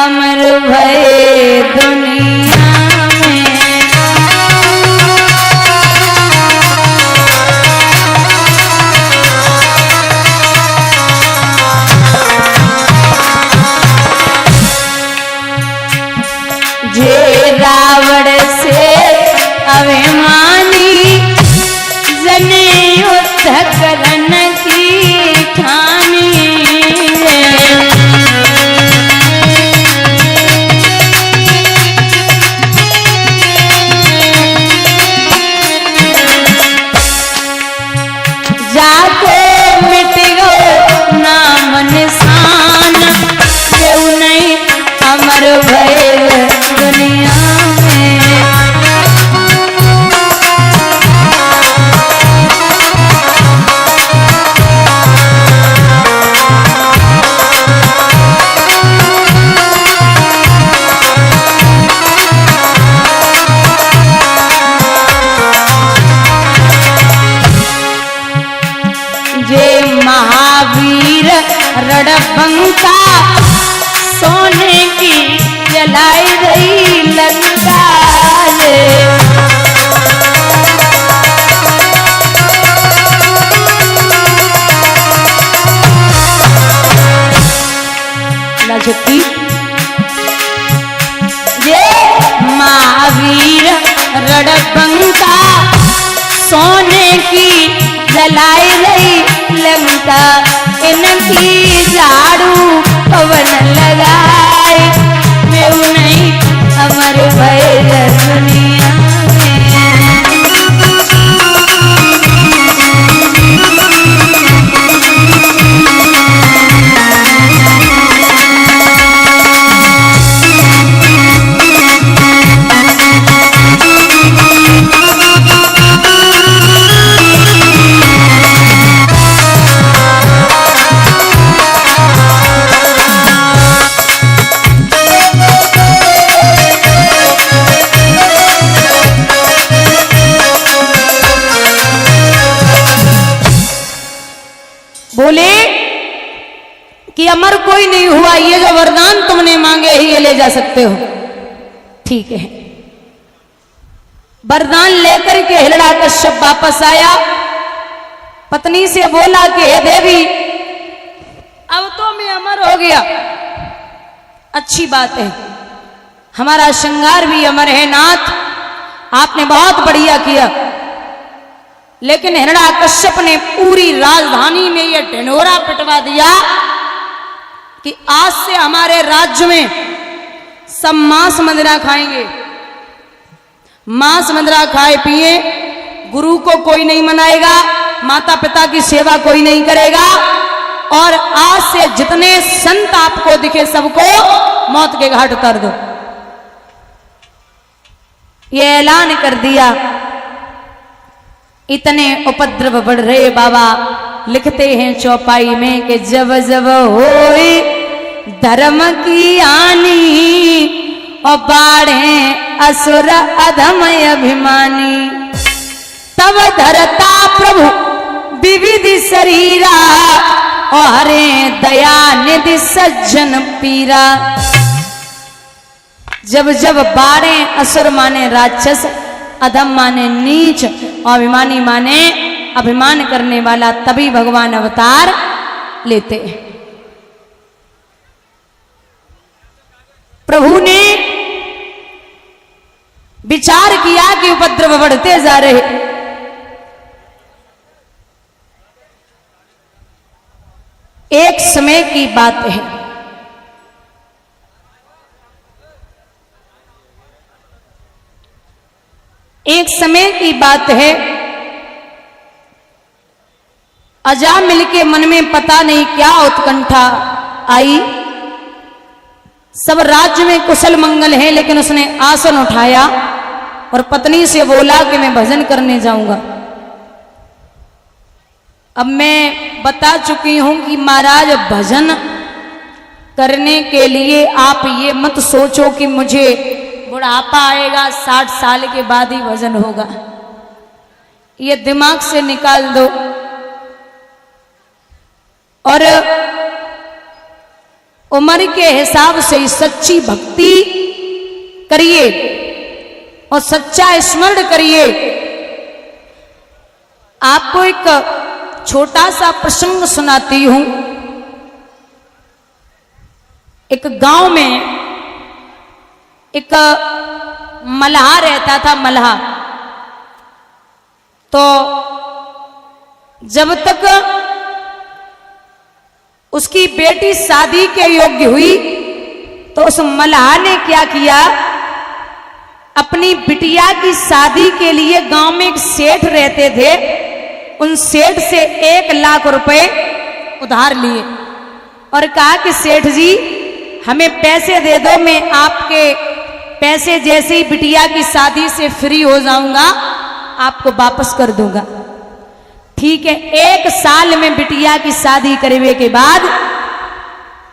अमर भये दुनिया में। जे रावण से अभिमानी जने युद्ध करन की ठानी। जाके मिट गो नाम निशान क्यों नहीं अमर भये दुनिया में। जे महावीर रणबंका सोने की जलाई गई लंका लजती। ये महावीर रणबंका सोने की जलाई गई लंका। इनकी झाड़ू पवन लगाए मैं नहीं अमर भये दुनिया बोले कि अमर कोई नहीं हुआ, ये जो वरदान तुमने मांगे ही ये ले जा सकते हो। ठीक है। वरदान लेकर के हिरण्याकश्यप वापस आया, पत्नी से बोला कि हे देवी अब तो मैं अमर हो गया, अच्छी बात है, हमारा श्रृंगार भी अमर है नाथ, आपने बहुत बढ़िया किया। लेकिन हिरण्याकश्यप ने पूरी राजधानी में यह ढिंढोरा पिटवा दिया कि आज से हमारे राज्य में सब मांस मदिरा खाएंगे, मांस मदिरा खाए पिए, गुरु को कोई नहीं मनाएगा, माता पिता की सेवा कोई नहीं करेगा, और आज से जितने संत आपको दिखे सबको मौत के घाट उतार दो। ये ऐलान कर दिया। इतने उपद्रव बढ़ रहे, बाबा लिखते हैं चौपाई में कि जब जब होए धर्म की हानि और बाढ़े असुर अधम अभिमानी, तब धरता प्रभु विविध शरीरा और हरे दया निधि सज्जन पीरा। जब जब बाढ़े असुर माने राक्षस, अधम माने नीच और अभिमानी माने अभिमान करने वाला, तभी भगवान अवतार लेते हैं। प्रभु ने विचार किया कि उपद्रव बढ़ते जा रहे, एक समय की बात है, एक समय की बात है, अजामिल के मन में पता नहीं क्या उत्कंठा आई। सब राज्य में कुशल मंगल है, लेकिन उसने आसन उठाया और पत्नी से बोला कि मैं भजन करने जाऊंगा। अब मैं बता चुकी हूं कि महाराज भजन करने के लिए आप ये मत सोचो कि मुझे बुढ़ापा आएगा 60 साल के बाद ही भजन होगा, ये दिमाग से निकाल दो। और उम्र के हिसाब से ही सच्ची भक्ति करिए और सच्चा स्मरण करिए। आपको एक छोटा सा प्रसंग सुनाती हूं। एक गांव में एक मल्लाह रहता था, मल्लाह। तो जब तक उसकी बेटी शादी के योग्य हुई तो उस मल्लाह ने क्या किया, अपनी बिटिया की शादी के लिए गांव में एक सेठ रहते थे, उन सेठ से 1 लाख रुपए उधार लिए और कहा कि सेठ जी हमें पैसे दे दो, मैं आपके पैसे जैसे ही बिटिया की शादी से फ्री हो जाऊंगा आपको वापस कर दूंगा। ठीक है, 1 साल में बिटिया की शादी करने के बाद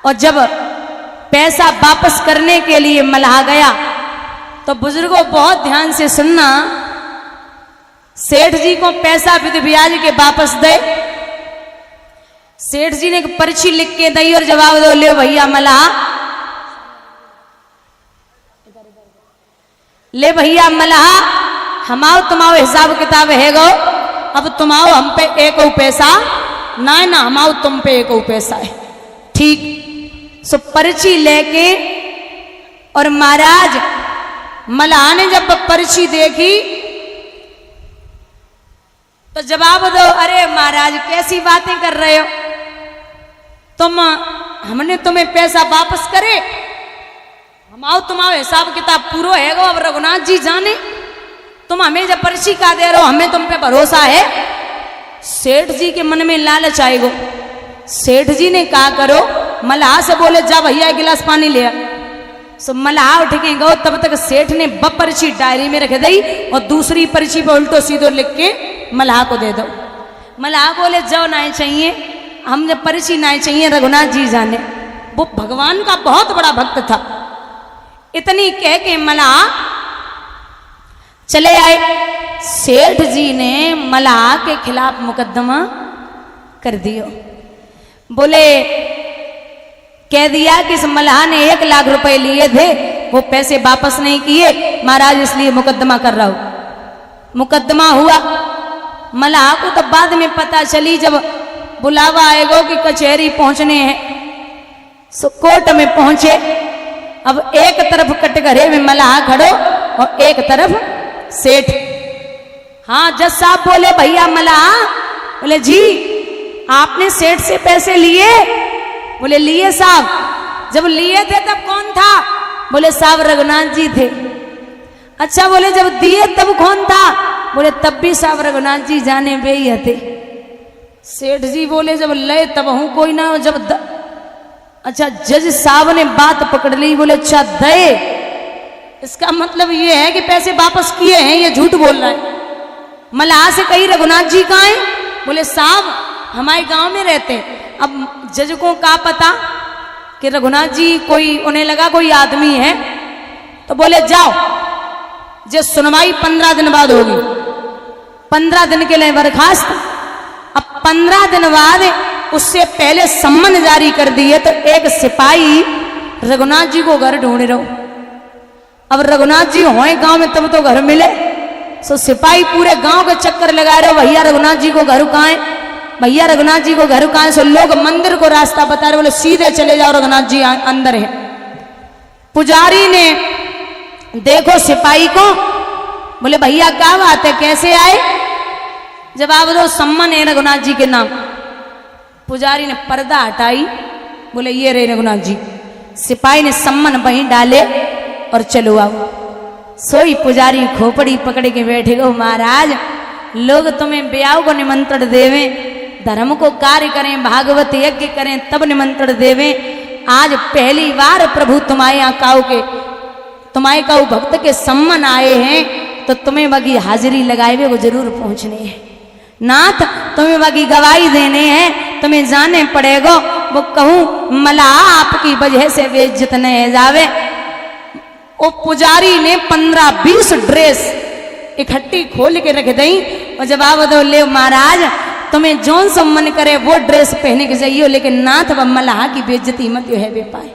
और जब पैसा वापस करने के लिए मल्लाह गया तो बुजुर्गों बहुत ध्यान से सुनना, सेठ जी को पैसा विद ब्याज के वापस दे। सेठ जी ने एक पर्ची लिख के दी और जवाब दो, ले भैया मल्लाह, ले भैया मल्लाह, हमाओ तुम्हारो हिसाब किताब है गो, अब तुम्हारो हम पे 1 पैसा ना, हमाओ तुम पे 1 पैसा है। ठीक, सो पर्ची लेके और महाराज मल्लाह ने जब पर्ची देखी तो जवाब दो, अरे महाराज कैसी बातें कर रहे हो, हमने तुम्हें पैसा वापस करे, हमाओ तुम्हारा हिसाब किताब पूरा है गो, अब रघुनाथ जी जाने, तुम हमें जब पर्ची का दे रहे हो, हमें तुम पे भरोसा है। सेठ जी के मन में लालच आएगो। सेठ जी ने कहा करो, मल्लाह से बोले जा भैया 1 गिलास पानी ले आ। सो मल्लाह उठ के गो, तब तक सेठ ने पर्ची डायरी में रख दी और दूसरी पर्ची पर उल्टो सीधो लिख के मल्लाह को दे दो। मल्लाह बोले जाओ, ना चाहिए, हम जब पर्ची ना चाहिए, रघुनाथ जी जाने। वो भगवान का बहुत बड़ा भक्त था। इतनी कह के मल्लाह चले आए। सेठ जी ने मल्लाह के खिलाफ मुकदमा कर दिया। बोले कह दिया कि इस मल्लाह ने 1 लाख रुपए लिए थे, वो पैसे वापस नहीं किए, महाराज इसलिए मुकदमा कर रहा हूं। मुकदमा हुआ। मल्लाह को तो बाद में पता चली, जब बुलावा आएगा कि कचहरी पहुंचने हैं, सो कोर्ट में पहुंचे। अब एक तरफ कटघरे में मल्लाह खड़ो और एक तरफ सेठ। हाँ, जज साहब बोले भैया मल्लाह, बोले जी आपने सेठ से पैसे लिए? बोले लिए साहब। जब लिए थे तब कौन था? बोले साहब रघुनाथ जी थे। अच्छा, बोले जब दिए तब कौन था? बोले तब भी साहब रघुनाथ जी जाने बे ही थे। सेठ जी बोले जब ले तब हूं कोई ना, जब अच्छा जज साहब ने बात पकड़ ली। बोले अच्छा दे, इसका मतलब ये है कि पैसे वापस किए हैं, ये झूठ बोल रहा है। मल्लाह से कही रघुनाथ जी कहाँ हैं? बोले साहब हमारे गांव में रहते हैं। अब जज को क्या पता कि रघुनाथ जी कोई, उन्हें लगा कोई आदमी है, तो बोले जाओ, जो सुनवाई 15 दिन बाद होगी। 15 दिन के लिए बर्खास्त। अब 15 दिन बाद उससे पहले सम्मन जारी कर दिए तो एक सिपाही रघुनाथ जी को घर ढूंढ रहो। अब रघुनाथ जी होए गांव में तब तो घर मिले। सो सिपाही पूरे गांव के चक्कर लगा रहे, भैया रघुनाथ जी को घर कहाँ है, भैया रघुनाथ जी को घर कहाँ है। सो लोग मंदिर को रास्ता बता रहे, बोले सीधे चले जाओ, रघुनाथ जी अंदर है। पुजारी ने देखो सिपाही को, बोले भैया क्या बात है, कैसे आए? जवाब दो, सम्मन है रघुनाथ जी के नाम। पुजारी ने पर्दा हटाई, बोले ये रहे रघुनाथ जी। सिपाही ने सम्मन वहीं डाले और चलो आओ। सोई पुजारी खोपड़ी पकड़ के बैठे गो, महाराज लोग तुम्हें ब्याह को निमंत्रण देवे, धर्म को कार्य करें, भागवत यज्ञ करें तब निमंत्रण देवे। आज पहली बार प्रभु तुम्हारे यहाँ काऊ के, तुम्हारे काऊ भक्त के सम्मन आए हैं, तो तुम्हें बगी हाजिरी लगाए हुए वो जरूर पहुंचने हैं। नाथ तुम्हें बगी गवाही देने हैं, तुम्हें जाने पड़ेगा। वो कहूं मल्लाह आपकी वजह से बेइज्जत नहीं जावे। वो पुजारी ने 15-20 ड्रेस इकट्ठी खोल के रख दी और जवाब दो, ले महाराज तुम्हें जौन सा मन करे वो ड्रेस पहने के जाइयो, लेकिन नाथ व मल्लाह की बेइज्जती मत है बे पाए।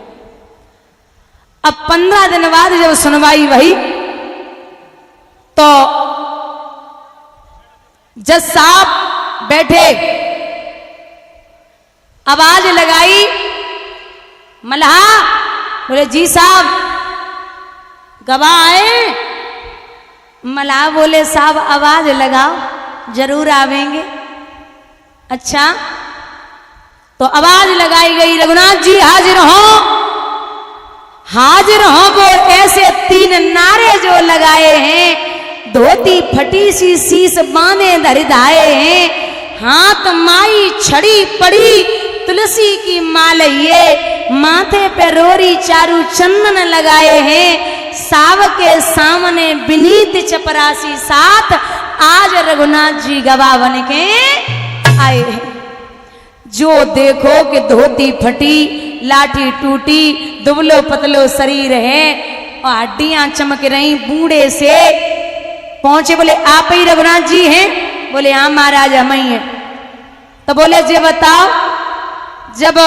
अब 15 दिन बाद जब सुनवाई वही तो जज साहब बैठे, आवाज लगाई, मल्लाह बोले जी साहब गवाह आए। मल्लाह बोले साहब आवाज लगाओ, जरूर आवेंगे। अच्छा, तो आवाज लगाई गई, रघुनाथ जी हाजिर हो, हाजिर हो। वो ऐसे 3 नारे जो लगाए हैं, धोती फटी सी शीस बांधे धरिधाए हैं, हाथ माई छड़ी पड़ी तुलसी की माल, ये माथे पे रोरी चारू चंदन लगाए हैं, साव के सामने विनीत चपरासी साथ, आज रघुनाथ जी गवाह बन के आए हैं। जो देखो कि धोती फटी, लाठी टूटी, दुबलो पतलो शरीर है और हड्डियां चमक रही, बूढ़े से पहुंचे, बोले आप ही रघुनाथ जी हैं? बोले हाँ महाराज हम ही हैं। तो बोले जी बताओ, जब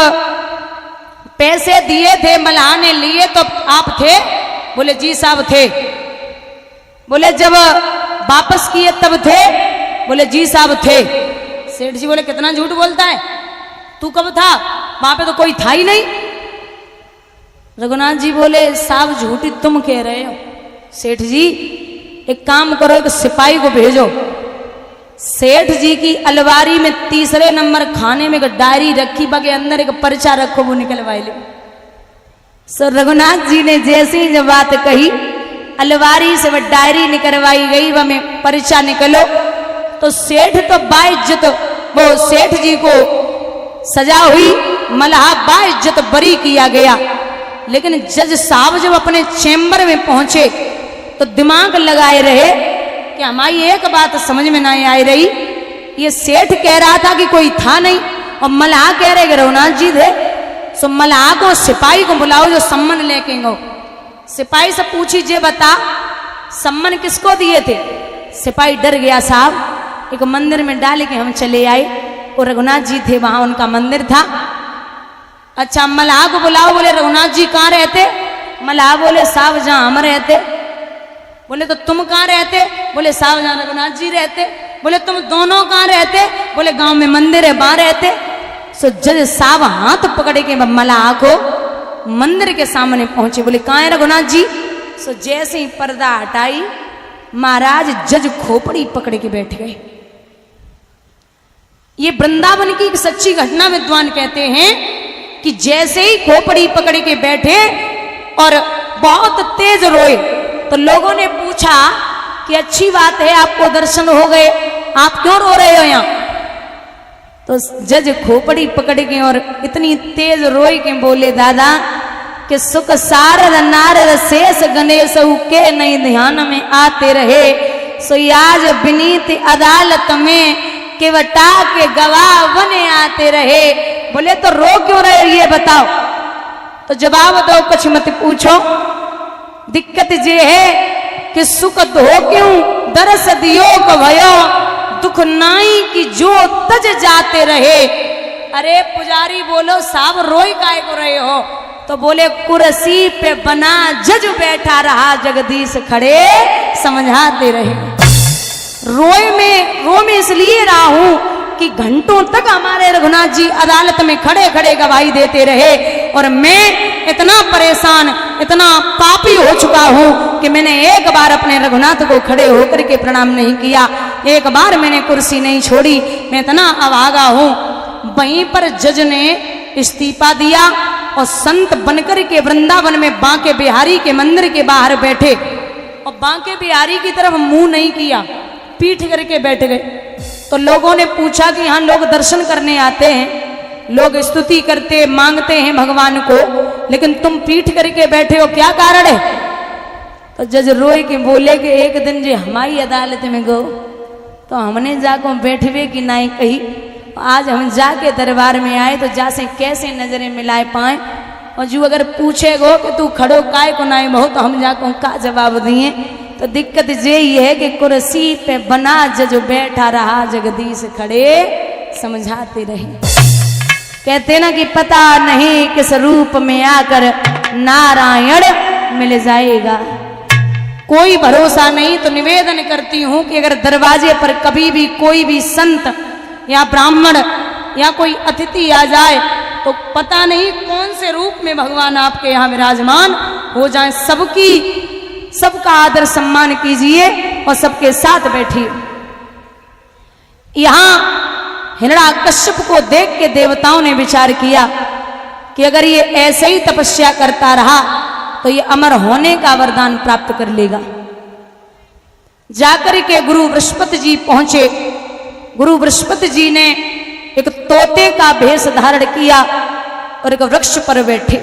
पैसे दिए थे मल्लाह ने लिए तो आप थे? बोले जी साहब थे। बोले जब वापस किए तब थे? बोले जी साहब थे। सेठ जी बोले कितना झूठ बोलता है, तू कब था? वहां पे तो कोई था ही नहीं। रघुनाथ जी बोले साहब झूठी तुम कह रहे हो। सेठ जी एक काम करो, एक सिपाही को भेजो, सेठ जी की अलमारी में 3 नंबर खाने में एक डायरी रखी, बाकी अंदर एक पर्चा रखो, वो निकलवाई ले। सो रघुनाथ जी ने जैसे ही जब बात कही, अलमारी से वह डायरी निकलवाई गई, वह में पर्चा निकलो। तो सेठ तो बाइज्जत, वो सेठ जी को सजा हुई, मल्लाह बाइज्जत बरी किया गया। लेकिन जज साहब जब अपने चैम्बर में पहुंचे तो दिमाग लगाए रहे कि हमारी एक बात समझ में नहीं आई रही, ये सेठ कह रहा था कि कोई था नहीं और मल्लाह कह रहे कि रघुनाथ जी थे। सो मल्लाह को सिपाही को बुलाओ जो सम्मन लेके गो। सिपाही से पूछी जे बता सम्मन किसको दिए थे? सिपाही डर गया, साहब एक मंदिर में डाल के हम चले आए, और रघुनाथ जी थे, वहां उनका मंदिर था। अच्छा मल्लाह को बुलाओ। बोले रघुनाथ जी कहाँ रहते? मल्लाह बोले साहब जहां हम रहते। बोले तो तुम कहाँ रहते? बोले साहब जहां रघुनाथ जी रहते। बोले तुम दोनों कहाँ रहते? बोले गांव में मंदिर है वहां रहते। सो जज साहब हाथ पकड़े के मल्लाह को मंदिर के सामने पहुंचे। बोले कहाँ है रघुनाथ जी? सो जैसे ही पर्दा हटाई, महाराज जज खोपड़ी पकड़ के बैठ गए। ये वृंदावन की एक सच्ची घटना विद्वान कहते हैं कि जैसे ही खोपड़ी पकड़ के बैठे और बहुत तेज रोए, तो लोगों ने पूछा कि अच्छी बात है आपको दर्शन हो गए, आप क्यों रो रहे हो यहाँ? तो जज खोपड़ी पकड़ के और इतनी तेज रोई के बोले दादा कि सुख सारद नारद शेष गणेश के नहीं ध्यान में आते रहे, सो आज विनीत अदालत में के वटा के गवाह बने आते रहे। बोले तो रो क्यों रहे ये बताओ? तो जवाब दो, कुछ मत पूछो। दिक्कत ये है कि सुख दो क्यों दरस दियो को भयो, दुख नाई की जो तज जाते रहे। अरे पुजारी बोलो साहब रोई काहे को रहे हो? तो बोले कुर्सी पे बना जज बैठा रहा, जगदीश खड़े समझाते रहे। रो में इसलिए रहा हूं कि घंटों तक हमारे रघुनाथ जी अदालत में खड़े खड़े गवाही देते रहे, और मैं इतना परेशान, इतना पापी हो चुका हूं कि मैंने एक बार अपने रघुनाथ को खड़े होकर के प्रणाम नहीं किया, एक बार मैंने कुर्सी नहीं छोड़ी, मैं इतना अभागा हूं। वहीं पर जज ने इस्तीफा दिया और संत बनकर के वृंदावन में बांके बिहारी के मंदिर के बाहर बैठे, और बांके बिहारी की तरफ मुंह नहीं किया, पीठ करके बैठ गए। तो लोगों ने पूछा कि यहाँ लोग दर्शन करने आते हैं, लोग स्तुति करते मांगते हैं भगवान को, लेकिन तुम पीठ करके बैठे हो, क्या कारण है? तो जज रोए के बोले कि एक दिन जो हमारी अदालत में गो तो हमने जाको बैठवे की नाई कही, आज हम जाके दरबार में आए तो जासे कैसे नजरें मिलाए पाए, और जो अगर पूछे गो कि तू खड़ो काय को नाई बहु, तो हम जाको का जवाब दिए। तो दिक्कत यही है कि कुर्सी पे बना जज बैठा रहा, जगदीश खड़े समझाते रहे। कहते ना कि पता नहीं किस रूप में आकर नारायण मिल जाएगा, कोई भरोसा नहीं। तो निवेदन करती हूं कि अगर दरवाजे पर कभी भी कोई भी संत या ब्राह्मण या कोई अतिथि आ जाए तो पता नहीं कौन से रूप में भगवान आपके यहाँ विराजमान हो जाए। सबका आदर सम्मान कीजिए और सबके साथ बैठिए। यहां हिरण्याकश्यप को देख के देवताओं ने विचार किया कि अगर ये ऐसे ही तपस्या करता रहा तो ये अमर होने का वरदान प्राप्त कर लेगा। जाकर के गुरु बृहस्पति जी पहुंचे। गुरु बृहस्पति जी ने एक तोते का भेष धारण किया और एक वृक्ष पर बैठे।